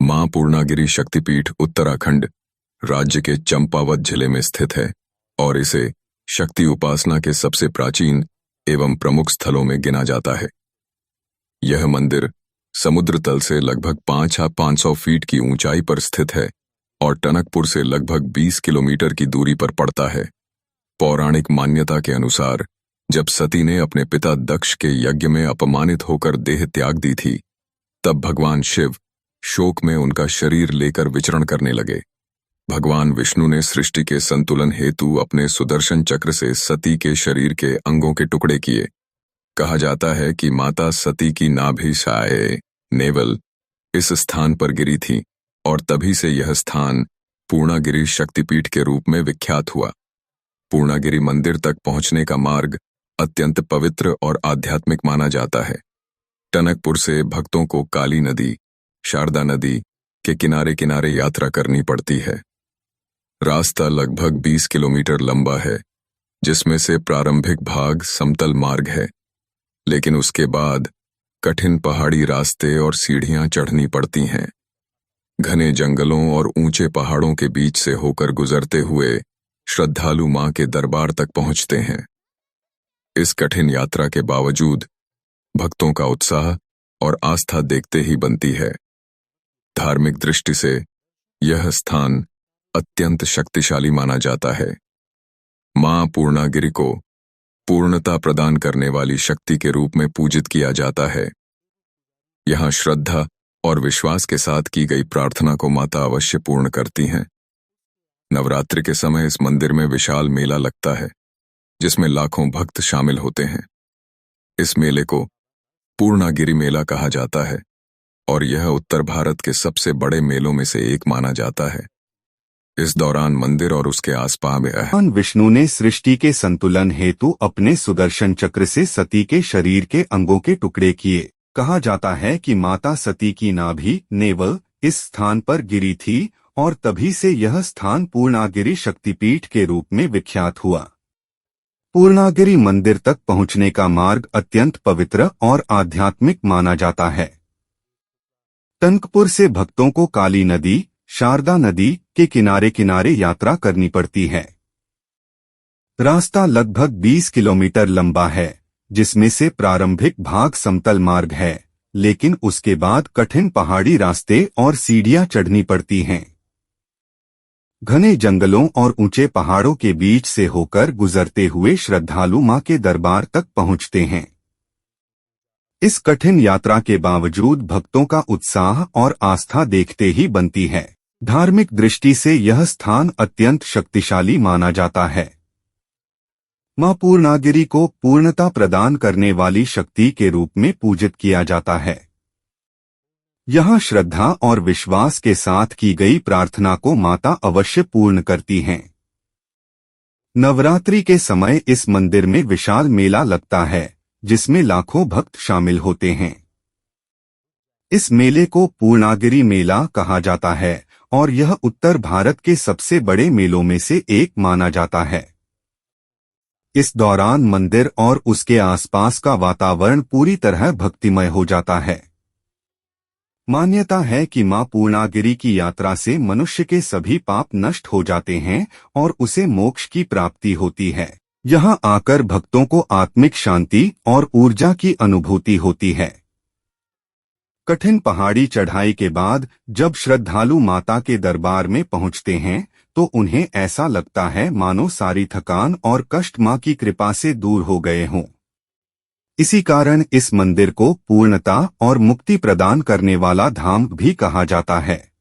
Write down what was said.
मां पूर्णागिरि शक्तिपीठ उत्तराखंड राज्य के चंपावत जिले में स्थित है और इसे शक्ति उपासना के सबसे प्राचीन एवं प्रमुख स्थलों में गिना जाता है। यह मंदिर समुद्र तल से लगभग 500 फीट की ऊंचाई पर स्थित है और टनकपुर से लगभग 20 किलोमीटर की दूरी पर पड़ता है। पौराणिक मान्यता के अनुसार जब सती ने अपने पिता दक्ष के यज्ञ में अपमानित होकर देह त्याग दी थी, तब भगवान शिव शोक में उनका शरीर लेकर विचरण करने लगे। भगवान विष्णु ने सृष्टि के संतुलन हेतु अपने सुदर्शन चक्र से सती के शरीर के अंगों के टुकड़े किए। कहा जाता है कि माता सती की नाभि साये नेवल इस स्थान पर गिरी थी और तभी से यह स्थान पूर्णागिरि शक्तिपीठ के रूप में विख्यात हुआ। पूर्णागिरि मंदिर तक पहुंचने का मार्ग अत्यंत पवित्र और आध्यात्मिक माना जाता है। टनकपुर से भक्तों को काली नदी, शारदा नदी के किनारे किनारे यात्रा करनी पड़ती है। रास्ता लगभग 20 किलोमीटर लंबा है, जिसमें से प्रारंभिक भाग समतल मार्ग है, लेकिन उसके बाद कठिन पहाड़ी रास्ते और सीढ़ियां चढ़नी पड़ती हैं। घने जंगलों और ऊंचे पहाड़ों के बीच से होकर गुजरते हुए श्रद्धालु मां के दरबार तक पहुंचते हैं। इस कठिन यात्रा के बावजूद भक्तों का उत्साह और आस्था देखते ही बनती है। धार्मिक दृष्टि से यह स्थान अत्यंत शक्तिशाली माना जाता है। मां पूर्णागिरि को पूर्णता प्रदान करने वाली शक्ति के रूप में पूजित किया जाता है। यहां श्रद्धा और विश्वास के साथ की गई प्रार्थना को माता अवश्य पूर्ण करती हैं। नवरात्रि के समय इस मंदिर में विशाल मेला लगता है, जिसमें लाखों भक्त शामिल होते हैं। इस मेले को पूर्णागिरि मेला कहा जाता है और यह उत्तर भारत के सबसे बड़े मेलों में से एक माना जाता है। इस दौरान मंदिर और उसके आसपास में भगवान विष्णु ने सृष्टि के संतुलन हेतु अपने सुदर्शन चक्र से सती के शरीर के अंगों के टुकड़े किए। कहा जाता है कि माता सती की नाभि नेवल इस स्थान पर गिरी थी और तभी से यह स्थान पूर्णागिरि शक्तिपीठ के रूप में विख्यात हुआ। पूर्णागिरि मंदिर तक पहुंचने का मार्ग अत्यंत पवित्र और आध्यात्मिक माना जाता है। टनकपुर से भक्तों को काली नदी, शारदा नदी के किनारे किनारे यात्रा करनी पड़ती है। रास्ता लगभग 20 किलोमीटर लंबा है, जिसमें से प्रारंभिक भाग समतल मार्ग है, लेकिन उसके बाद कठिन पहाड़ी रास्ते और सीढ़ियां चढ़नी पड़ती हैं। घने जंगलों और ऊंचे पहाड़ों के बीच से होकर गुजरते हुए श्रद्धालु मां के दरबार तक पहुंचते हैं। इस कठिन यात्रा के बावजूद भक्तों का उत्साह और आस्था देखते ही बनती है। धार्मिक दृष्टि से यह स्थान अत्यंत शक्तिशाली माना जाता है। मां पूर्णागिरि को पूर्णता प्रदान करने वाली शक्ति के रूप में पूजित किया जाता है। यहां श्रद्धा और विश्वास के साथ की गई प्रार्थना को माता अवश्य पूर्ण करती हैं। नवरात्रि के समय इस मंदिर में विशाल मेला लगता है, जिसमें लाखों भक्त शामिल होते हैं। इस मेले को पूर्णागिरि मेला कहा जाता है और यह उत्तर भारत के सबसे बड़े मेलों में से एक माना जाता है। इस दौरान मंदिर और उसके आसपास का वातावरण पूरी तरह भक्तिमय हो जाता है। मान्यता है कि मां पूर्णागिरि की यात्रा से मनुष्य के सभी पाप नष्ट हो जाते हैं और उसे मोक्ष की प्राप्ति होती है। यहां आकर भक्तों को आत्मिक शांति और ऊर्जा की अनुभूति होती है। कठिन पहाड़ी चढ़ाई के बाद जब श्रद्धालु माता के दरबार में पहुंचते हैं, तो उन्हें ऐसा लगता है मानो सारी थकान और कष्ट मां की कृपा से दूर हो गए हों। इसी कारण इस मंदिर को पूर्णता और मुक्ति प्रदान करने वाला धाम भी कहा जाता है।